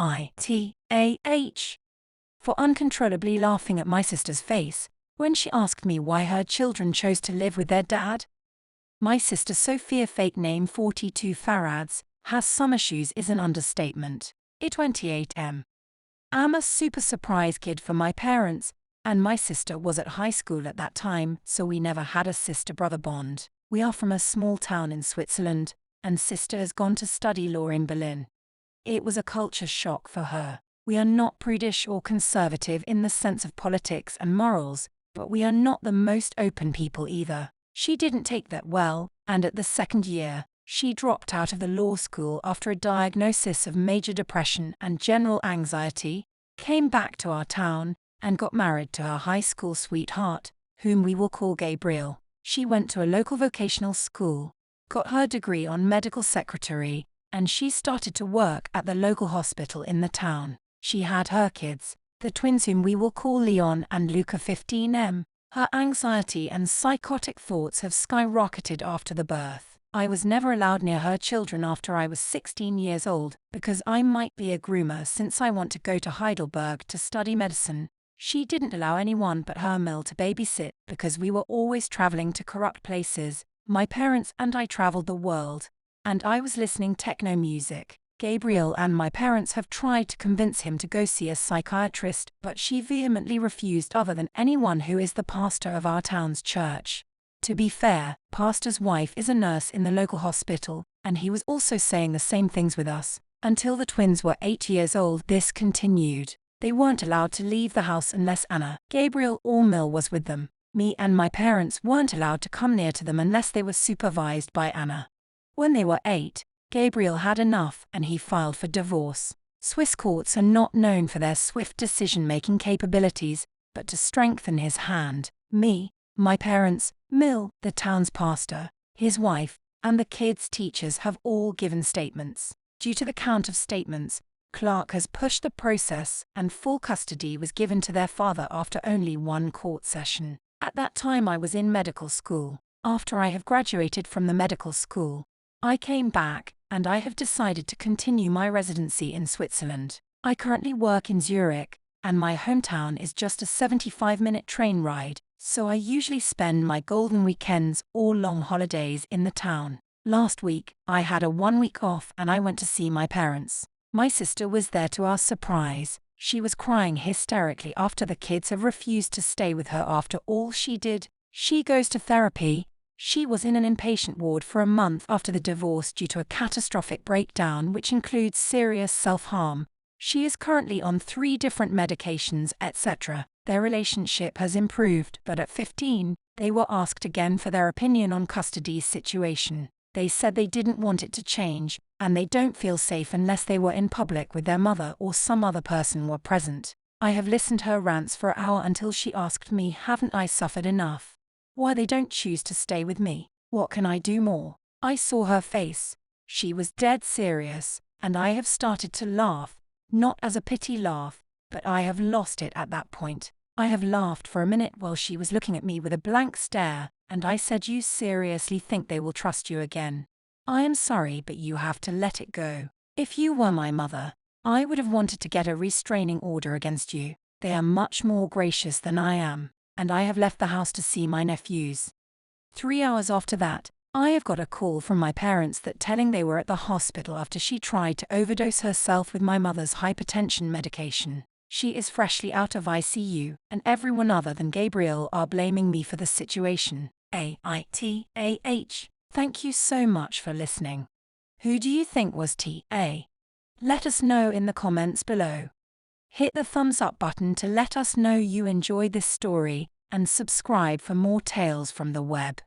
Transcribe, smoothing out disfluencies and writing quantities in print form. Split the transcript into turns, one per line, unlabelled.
AITAH, for uncontrollably laughing at my sister's face when she asked me why her children chose to live with their dad. My sister Sophia, fake name 42 Farads, has some issues is an understatement. 28M. I'm a super surprise kid for my parents, and my sister was at high school at that time, so we never had a sister-brother bond. We are from a small town in Switzerland, and sister has gone to study law in Berlin. It was a culture shock for her. We are not prudish or conservative in the sense of politics and morals, but we are not the most open people either. She didn't take that well, and at the second year, she dropped out of the law school after a diagnosis of major depression and general anxiety, came back to our town, and got married to her high school sweetheart, whom we will call Gabriel. She went to a local vocational school, got her degree on medical secretary, and she started to work at the local hospital in the town. She had her kids, the twins whom we will call Leon and Luca 15M. Her anxiety and psychotic thoughts have skyrocketed after the birth. I was never allowed near her children after I was 16 years old because I might be a groomer since I want to go to Heidelberg to study medicine. She didn't allow anyone but her mill to babysit because we were always traveling to corrupt places. My parents and I traveled the world, and I was listening techno music. Gabriel and my parents have tried to convince him to go see a psychiatrist, but she vehemently refused other than anyone who is the pastor of our town's church. To be fair, pastor's wife is a nurse in the local hospital, and he was also saying the same things with us. Until the twins were 8 years old, this continued. They weren't allowed to leave the house unless Anna, Gabriel or Mill was with them. Me and my parents weren't allowed to come near to them unless they were supervised by Anna. When they were 8, Gabriel had enough and he filed for divorce. Swiss courts are not known for their swift decision-making capabilities, but to strengthen his hand, me, my parents, Mill, the town's pastor, his wife, and the kids' teachers have all given statements. Due to the count of statements, Clark has pushed the process and full custody was given to their father after only one court session. At that time I was in medical school. After I have graduated from the medical school, I came back, and I have decided to continue my residency in Switzerland. I currently work in Zurich, and my hometown is just a 75-minute train ride, so I usually spend my golden weekends or long holidays in the town. Last week, I had a 1 week off and I went to see my parents. My sister was there to our surprise. She was crying hysterically after the kids have refused to stay with her after all she did. She goes to therapy. She was in an inpatient ward for a month after the divorce due to a catastrophic breakdown which includes serious self-harm. She is currently on 3 different medications, etc. Their relationship has improved, but at 15, they were asked again for their opinion on custody situation. They said they didn't want it to change, and they don't feel safe unless they were in public with their mother or some other person were present. I have listened to her rants for an hour until she asked me, haven't I suffered enough? Why they don't choose to stay with me? What can I do more? I saw her face. She was dead serious, and I have started to laugh, not as a pity laugh, but I have lost it at that point. I have laughed for a minute while she was looking at me with a blank stare, and I said, you seriously think they will trust you again? I am sorry, but you have to let it go. If you were my mother, I would have wanted to get a restraining order against you. They are much more gracious than I am, and I have left the house to see my nephews. 3 hours after that, I have got a call from my parents that telling they were at the hospital after she tried to overdose herself with my mother's hypertension medication. She is freshly out of ICU, and everyone other than Gabriel are blaming me for the situation. AITAH. Thank you so much for listening. Who do you think was TA? Let us know in the comments below. Hit the thumbs up button to let us know you enjoyed this story, and subscribe for more tales from the web.